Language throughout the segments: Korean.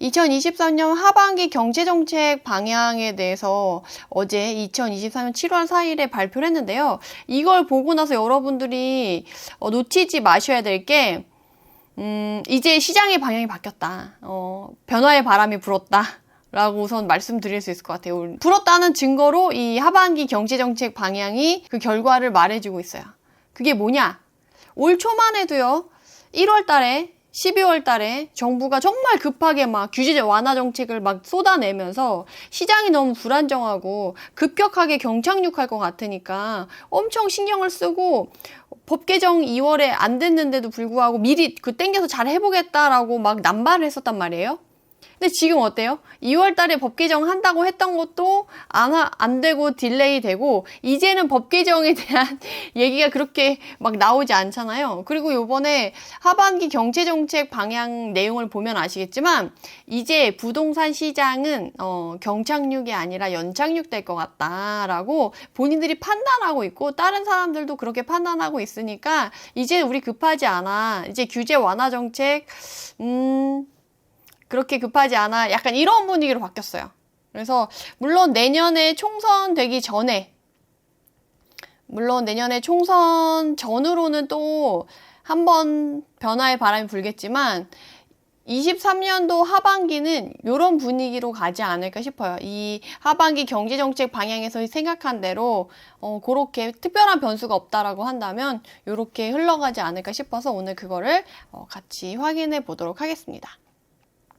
2023년 하반기 경제정책 방향에 대해서 어제 2023년 7월 4일에 발표를 했는데요. 이걸 보고 나서 여러분들이 놓치지 마셔야 될 게 이제 시장의 방향이 바뀌었다. 변화의 바람이 불었다. 라고 우선 말씀드릴 수 있을 것 같아요. 불었다는 증거로 이 하반기 경제정책 방향이 그 결과를 말해주고 있어요. 그게 뭐냐? 올 초만 해도요. 1월 달에 12월 달에 정부가 정말 급하게 막 규제 완화 정책을 막 쏟아내면서 시장이 너무 불안정하고 급격하게 경착륙할 것 같으니까 엄청 신경을 쓰고 법 개정 2월에 안 됐는데도 불구하고 미리 땡겨서 잘 해보겠다라고 막 남발을 했었단 말이에요. 근데 지금 어때요? 2월 달에 법 개정 한다고 했던 것도 안 되고 딜레이 되고 이제는 법 개정에 대한 얘기가 그렇게 막 나오지 않잖아요. 그리고 요번에 하반기 경제정책 방향 내용을 보면 아시겠지만 이제 부동산 시장은 경착륙이 아니라 연착륙될 것 같다라고 본인들이 판단하고 있고 다른 사람들도 그렇게 판단하고 있으니까 이제 우리 급하지 않아. 이제 규제 완화 정책 그렇게 급하지 않아. 약간 이런 분위기로 바뀌었어요. 그래서 물론 내년에 총선 되기 전에 내년에 총선 전으로는 또 한번 변화의 바람이 불겠지만 23년도 하반기는 이런 분위기로 가지 않을까 싶어요. 이 하반기 경제정책 방향에서 생각한 대로 그렇게 특별한 변수가 없다라고 한다면 이렇게 흘러가지 않을까 싶어서 오늘 그거를 같이 확인해 보도록 하겠습니다.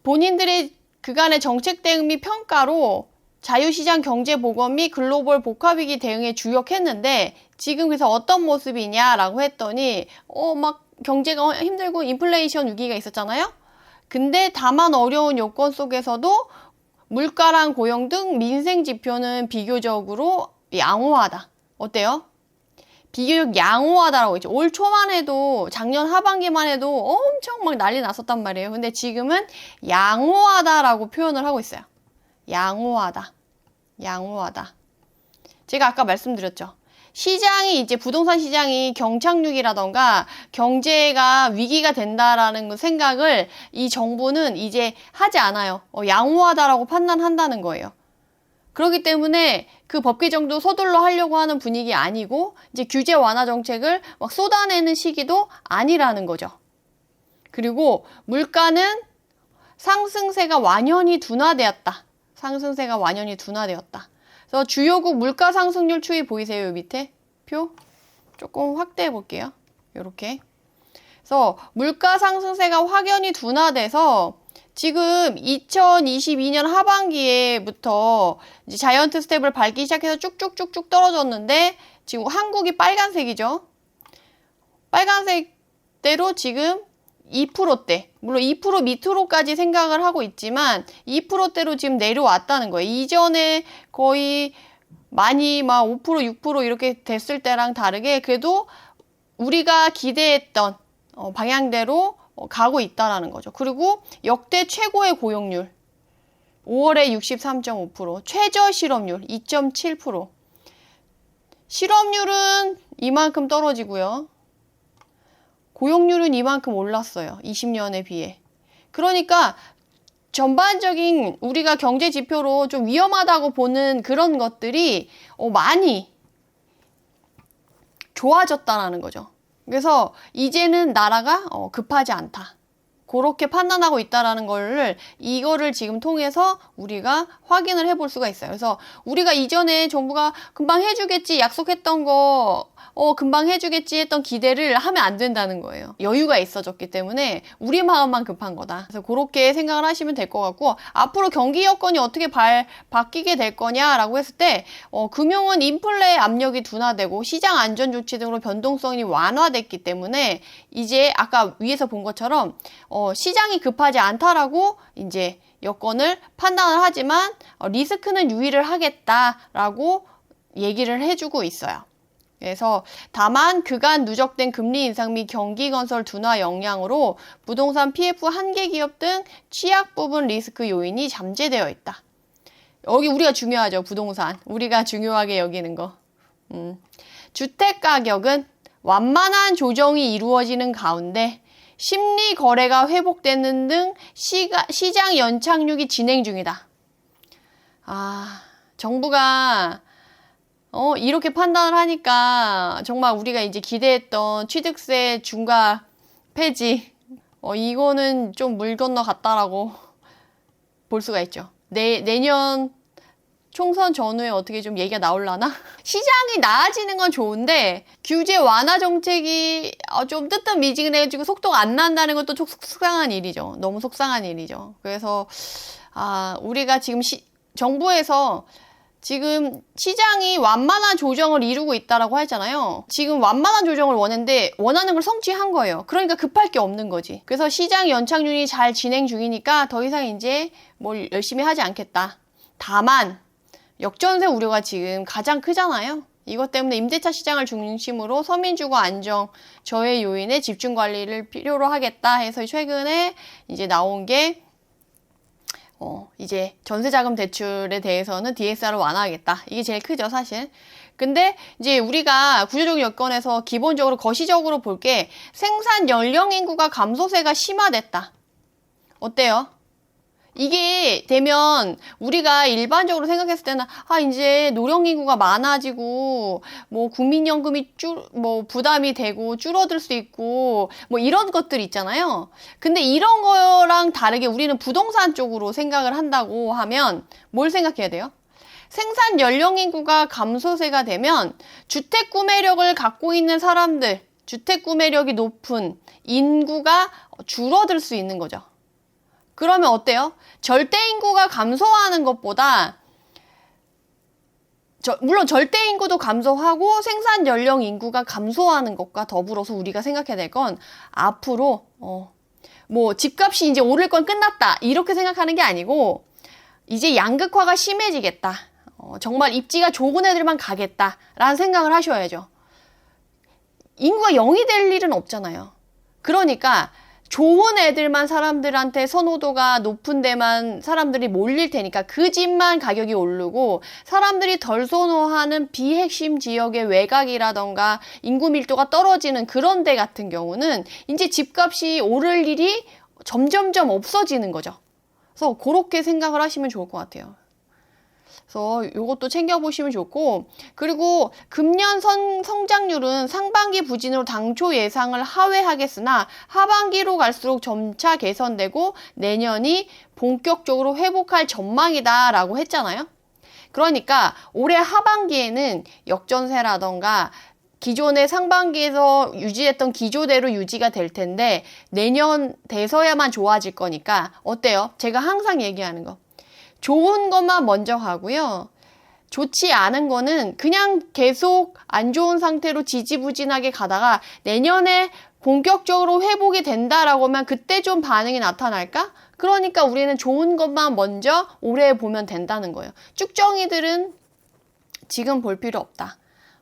본인들의 그간의 정책 대응 및 평가로 자유시장 경제보건 및 글로벌 복합위기 대응에 주력했는데 지금 그래서 어떤 모습이냐라고 했더니 막 경제가 힘들고 인플레이션 위기가 있었잖아요. 근데 다만 어려운 요건 속에서도 물가랑 고용 등 민생 지표는 비교적으로 양호하다. 어때요? 비교적 양호하다라고 했죠. 올 초만 해도 작년 하반기만 해도 엄청 막 난리 났었단 말이에요. 근데 지금은 양호하다라고 표현을 하고 있어요. 양호하다. 제가 아까 말씀드렸죠. 시장이 이제 부동산 시장이 경착륙이라던가 경제가 위기가 된다라는 생각을 이 정부는 이제 하지 않아요. 양호하다라고 판단한다는 거예요. 그렇기 때문에 그 법 개정도 서둘러 하려고 하는 분위기 아니고 이제 규제 완화 정책을 막 쏟아내는 시기도 아니라는 거죠. 그리고 물가는 상승세가 완연히 둔화되었다. 그래서 주요국 물가 상승률 추이 보이세요? 요 밑에 표? 조금 확대해 볼게요. 요렇게. 그래서 물가 상승세가 확연히 둔화돼서 지금 2022년 하반기에부터 이제 자이언트 스텝을 밟기 시작해서 쭉쭉쭉쭉 떨어졌는데 지금 한국이 빨간색이죠. 빨간색대로 지금 2%대, 물론 2% 밑으로까지 생각을 하고 있지만 2%대로 지금 내려왔다는 거예요. 이전에 거의 많이 막 5%, 6% 이렇게 됐을 때랑 다르게 그래도 우리가 기대했던 방향대로 가고 있다라는 거죠. 그리고 역대 최고의 고용률 5월에 63.5%, 최저 실업률 2.7%. 실업률은 이만큼 떨어지고요. 고용률은 이만큼 올랐어요. 20년에 비해. 그러니까 전반적인 우리가 경제 지표로 좀 위험하다고 보는 그런 것들이 많이 좋아졌다라는 거죠. 그래서 이제는 나라가 급하지 않다. 그렇게 판단하고 있다라는 이거를 지금 통해서 우리가 확인을 해볼 수가 있어요. 그래서 우리가 이전에 정부가 금방 해주겠지 약속했던 거 금방 해주겠지 했던 기대를 하면 안 된다는 거예요. 여유가 있어졌기 때문에 우리 마음만 급한 거다. 그래서 그렇게 생각을 하시면 될 것 같고 앞으로 경기 여건이 어떻게 바뀌게 될 거냐라고 했을 때 금융은 인플레 압력이 둔화되고 시장 안전 조치 등으로 변동성이 완화됐기 때문에 이제 아까 위에서 본 것처럼 시장이 급하지 않다라고 이제 여건을 판단을 하지만 리스크는 유의를 하겠다라고 얘기를 해주고 있어요. 그래서 다만 그간 누적된 금리 인상 및 경기 건설 둔화 영향으로 부동산 PF 한계 기업 등 취약 부분 리스크 요인이 잠재되어 있다. 여기 우리가 중요하죠. 부동산. 우리가 중요하게 여기는 거. 주택 가격은 완만한 조정이 이루어지는 가운데 심리 거래가 회복되는 등 시장 연착륙이 진행 중이다. 정부가 이렇게 판단을 하니까 정말 우리가 이제 기대했던 취득세 중과 폐지 이거는 좀 물 건너갔다라고 볼 수가 있죠. 내년 총선 전후에 어떻게 좀 얘기가 나올라나? 시장이 나아지는 건 좋은데 규제 완화 정책이 좀 뜨뜻미지근해가지고 속도가 안 난다는 것도 속상한 일이죠. 너무 속상한 일이죠. 그래서 우리가 지금 정부에서 지금 시장이 완만한 조정을 이루고 있다라고 했잖아요. 지금 완만한 조정을 원했는데 원하는 걸 성취한 거예요. 그러니까 급할 게 없는 거지. 그래서 시장 연착륙이 잘 진행 중이니까 더 이상 이제 뭘 열심히 하지 않겠다. 다만 역전세 우려가 지금 가장 크잖아요. 이것 때문에 임대차 시장을 중심으로 서민주거 안정 저해 요인의 집중 관리를 필요로 하겠다 해서 최근에 이제 나온 게 이제 전세자금 대출에 대해서는 DSR을 완화하겠다. 이게 제일 크죠, 사실. 근데 이제 우리가 구조적 여건에서 기본적으로 거시적으로 볼 게 생산 연령 인구가 감소세가 심화됐다. 어때요? 이게 되면 우리가 일반적으로 생각했을 때는 이제 노령 인구가 많아지고 뭐 국민연금이 부담이 되고 줄어들 수 있고 뭐 이런 것들 있잖아요. 근데 이런 거랑 다르게 우리는 부동산 쪽으로 생각을 한다고 하면 뭘 생각해야 돼요? 생산 연령 인구가 감소세가 되면 주택 구매력을 갖고 있는 사람들, 주택 구매력이 높은 인구가 줄어들 수 있는 거죠. 그러면 어때요? 절대 인구가 감소하는 것보다 물론 절대 인구도 감소하고 생산 연령 인구가 감소하는 것과 더불어서 우리가 생각해야 될 건 앞으로 뭐 집값이 이제 오를 건 끝났다 이렇게 생각하는 게 아니고 이제 양극화가 심해지겠다. 정말 입지가 좋은 애들만 가겠다라는 생각을 하셔야죠. 인구가 0이 될 일은 없잖아요. 그러니까 좋은 애들만 사람들한테 선호도가 높은 데만 사람들이 몰릴 테니까 그 집만 가격이 오르고 사람들이 덜 선호하는 비핵심 지역의 외곽이라던가 인구 밀도가 떨어지는 그런 데 같은 경우는 이제 집값이 오를 일이 점점점 없어지는 거죠. 그래서 그렇게 생각을 하시면 좋을 것 같아요. 그래서 이것도 챙겨보시면 좋고, 그리고 금년 성장률은 상반기 부진으로 당초 예상을 하회하겠으나 하반기로 갈수록 점차 개선되고 내년이 본격적으로 회복할 전망이다 라고 했잖아요. 그러니까 올해 하반기에는 역전세라던가 기존의 상반기에서 유지했던 기조대로 유지가 될 텐데 내년 돼서야만 좋아질 거니까 어때요? 제가 항상 얘기하는 거. 좋은 것만 먼저 가고요. 좋지 않은 거는 그냥 계속 안 좋은 상태로 지지부진하게 가다가 내년에 본격적으로 회복이 된다라고 하면 그때 좀 반응이 나타날까? 그러니까 우리는 좋은 것만 먼저 올해 보면 된다는 거예요. 쭉정이들은 지금 볼 필요 없다.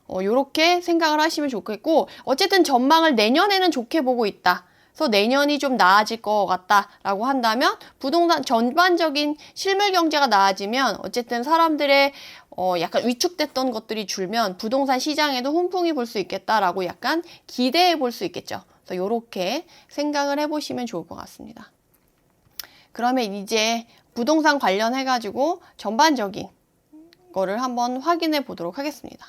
요렇게 생각을 하시면 좋겠고 어쨌든 전망을 내년에는 좋게 보고 있다. 그래서 내년이 좀 나아질 것 같다라고 한다면 부동산 전반적인 실물 경제가 나아지면 어쨌든 사람들의 약간 위축됐던 것들이 줄면 부동산 시장에도 훈풍이 불 수 있겠다라고 약간 기대해 볼 수 있겠죠. 그래서 이렇게 생각을 해보시면 좋을 것 같습니다. 그러면 이제 부동산 관련해가지고 전반적인 거를 한번 확인해 보도록 하겠습니다.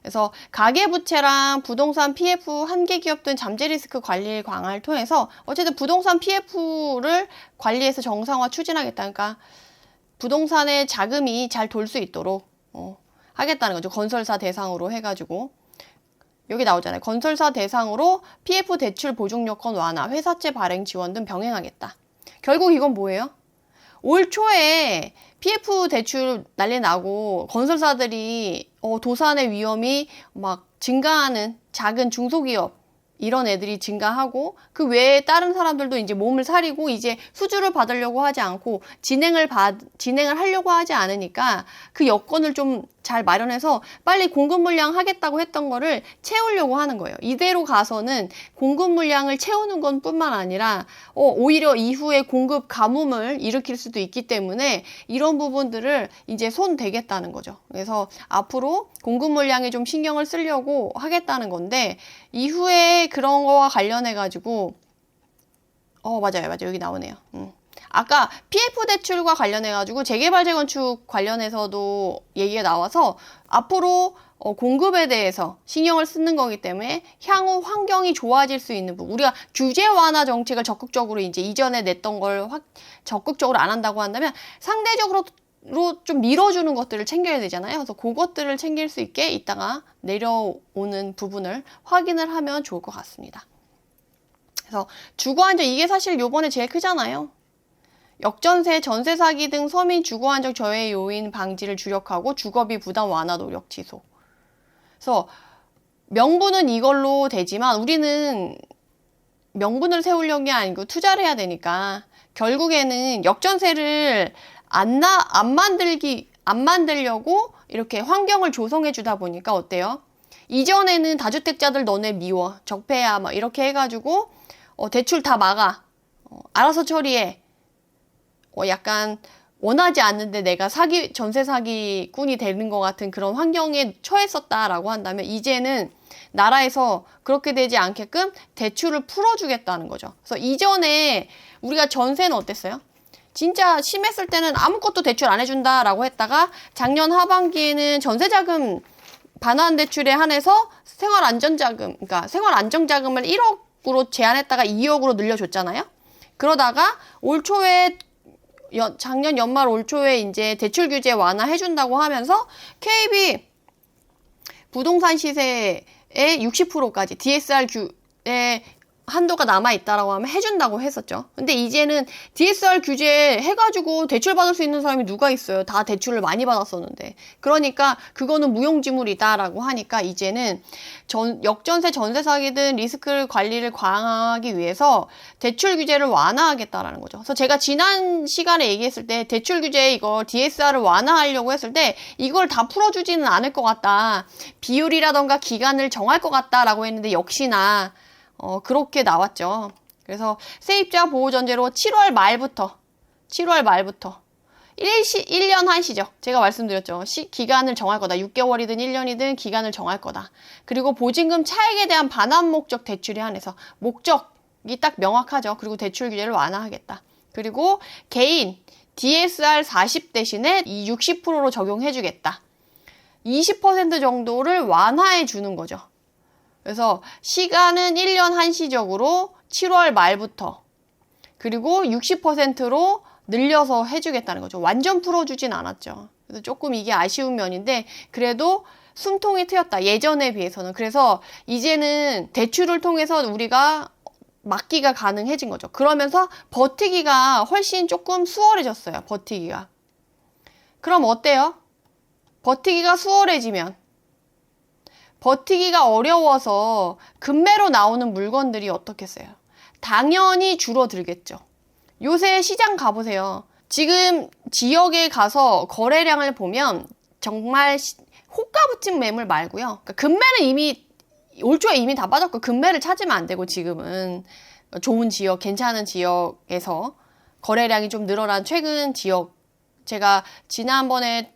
그래서 가계부채랑 부동산 PF 한계 기업들 잠재 리스크 관리 강화를 통해서 어쨌든 부동산 PF를 관리해서 정상화 추진하겠다. 그러니까 부동산의 자금이 잘 돌 수 있도록 하겠다는 거죠. 건설사 대상으로 해가지고 여기 나오잖아요. 건설사 대상으로 PF 대출 보증 요건 완화, 회사채 발행 지원 등 병행하겠다. 결국 이건 뭐예요? 올 초에 PF 대출 난리 나고 건설사들이 도산의 위험이 막 증가하는 작은 중소기업 이런 애들이 증가하고 그 외에 다른 사람들도 이제 몸을 사리고 이제 수주를 받으려고 하지 않고 진행을 하려고 하지 않으니까 그 여건을 좀 잘 마련해서 빨리 공급 물량 하겠다고 했던 거를 채우려고 하는 거예요. 이대로 가서는 공급 물량을 채우는 건 뿐만 아니라 오히려 이후에 공급 가뭄을 일으킬 수도 있기 때문에 이런 부분들을 이제 손 대겠다는 거죠. 그래서 앞으로 공급 물량에 좀 신경을 쓰려고 하겠다는 건데 이후에 그런 거와 관련해 가지고 맞아요. 여기 나오네요. 아까 PF 대출과 관련해가지고 재개발 재건축 관련해서도 얘기가 나와서 앞으로 공급에 대해서 신경을 쓰는 거기 때문에 향후 환경이 좋아질 수 있는 부분, 우리가 규제 완화 정책을 적극적으로 이제 이전에 냈던 걸 적극적으로 안 한다고 한다면 상대적으로 좀 밀어주는 것들을 챙겨야 되잖아요. 그래서 그것들을 챙길 수 있게 이따가 내려오는 부분을 확인을 하면 좋을 것 같습니다. 그래서 주거안정, 이게 사실 요번에 제일 크잖아요. 역전세, 전세 사기 등 서민 주거안정 저해 요인 방지를 주력하고 주거비 부담 완화 노력 지속. 그래서 명분은 이걸로 되지만 우리는 명분을 세우려는 게 아니고 투자를 해야 되니까 결국에는 역전세를 안 만들려고 이렇게 환경을 조성해 주다 보니까 어때요? 이전에는 다주택자들 너네 미워, 적폐야 막 이렇게 해가지고 대출 다 막아, 알아서 처리해, 약간 원하지 않는데 내가 전세 사기꾼이 되는 것 같은 그런 환경에 처했었다라고 한다면 이제는 나라에서 그렇게 되지 않게끔 대출을 풀어주겠다는 거죠. 그래서 이전에 우리가 전세는 어땠어요? 진짜 심했을 때는 아무것도 대출 안 해준다라고 했다가 작년 하반기에는 전세자금 반환 대출에 한해서 그러니까 생활안정자금을 1억으로 제한했다가 2억으로 늘려줬잖아요. 그러다가 올 초에 작년 연말 올 초에 이제 대출 규제 완화해준다고 하면서 KB 부동산 시세의 60%까지 DSR에 한도가 남아있다라고 하면 해준다고 했었죠. 근데 이제는 DSR 규제 해가지고 대출 받을 수 있는 사람이 누가 있어요. 다 대출을 많이 받았었는데. 그러니까 그거는 무용지물이다라고 하니까 이제는 역전세, 전세 사기 등 리스크 관리를 강화하기 위해서 대출 규제를 완화하겠다라는 거죠. 그래서 제가 지난 시간에 얘기했을 때 대출 규제 이거 DSR을 완화하려고 했을 때 이걸 다 풀어주지는 않을 것 같다. 비율이라던가 기간을 정할 것 같다라고 했는데 역시나 그렇게 나왔죠. 그래서 세입자 보호 전제로 7월 말부터 1년 한시죠. 제가 말씀드렸죠. 기간을 정할 거다. 6개월이든 1년이든 기간을 정할 거다. 그리고 보증금 차액에 대한 반환 목적 대출에 한해서 목적이 딱 명확하죠. 그리고 대출 규제를 완화하겠다. 그리고 개인 DSR 40 대신에 이 60%로 적용해 주겠다. 20% 정도를 완화해 주는 거죠. 그래서 시간은 1년 한시적으로 7월 말부터 그리고 60%로 늘려서 해주겠다는 거죠. 완전 풀어주진 않았죠. 그래서 조금 이게 아쉬운 면인데 그래도 숨통이 트였다. 예전에 비해서는. 그래서 이제는 대출을 통해서 우리가 막기가 가능해진 거죠. 그러면서 버티기가 훨씬 조금 수월해졌어요. 버티기가. 그럼 어때요? 버티기가 수월해지면 버티기가 어려워서 급매로 나오는 물건들이 어떻겠어요? 당연히 줄어들겠죠. 요새 시장 가보세요. 지금 지역에 가서 거래량을 보면 정말 호가붙인 매물 말고요. 그러니까 급매는 올 초에 이미 다 빠졌고 급매를 찾으면 안 되고 지금은 좋은 지역, 괜찮은 지역에서 거래량이 좀 늘어난 최근 지역, 제가 지난번에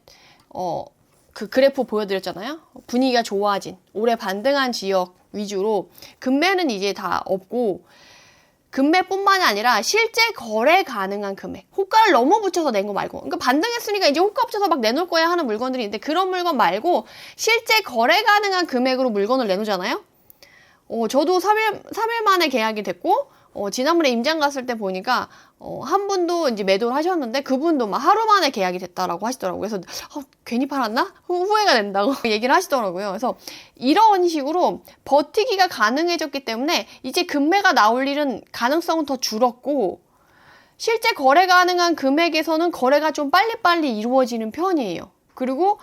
그 그래프 보여드렸잖아요. 분위기가 좋아진, 올해 반등한 지역 위주로 금매는 이제 다 없고 금매뿐만이 아니라 실제 거래 가능한 금액, 호가를 너무 붙여서 낸 거 말고, 그러니까 반등했으니까 이제 호가 붙여서 막 내놓을 거야 하는 물건들이 있는데 그런 물건 말고 실제 거래 가능한 금액으로 물건을 내놓잖아요. 저도 3일 만에 계약이 됐고 지난번에 임장 갔을 때 보니까 한 분도 이제 매도를 하셨는데 그분도 막 하루 만에 계약이 됐다라고 하시더라고요. 그래서 괜히 팔았나? 후회가 된다고 얘기를 하시더라고요. 그래서 이런 식으로 버티기가 가능해졌기 때문에 이제 금매가 나올 일은 가능성은 더 줄었고 실제 거래 가능한 금액에서는 거래가 좀 빨리빨리 이루어지는 편이에요. 그리고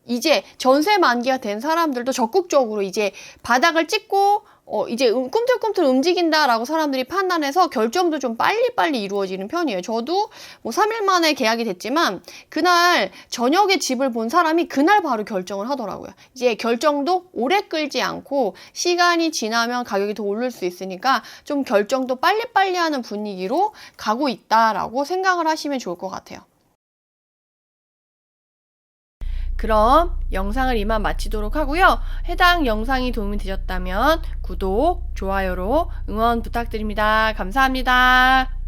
이제 전세 만기가 된 사람들도 적극적으로 이제 바닥을 찍고 이제 꿈틀꿈틀 움직인다라고 사람들이 판단해서 결정도 좀 빨리빨리 이루어지는 편이에요. 저도 뭐 3일 만에 계약이 됐지만 그날 저녁에 집을 본 사람이 그날 바로 결정을 하더라고요. 이제 결정도 오래 끌지 않고 시간이 지나면 가격이 더 오를 수 있으니까 좀 결정도 빨리빨리 하는 분위기로 가고 있다라고 생각을 하시면 좋을 것 같아요. 그럼 영상을 이만 마치도록 하고요. 해당 영상이 도움이 되셨다면 구독, 좋아요로 응원 부탁드립니다. 감사합니다.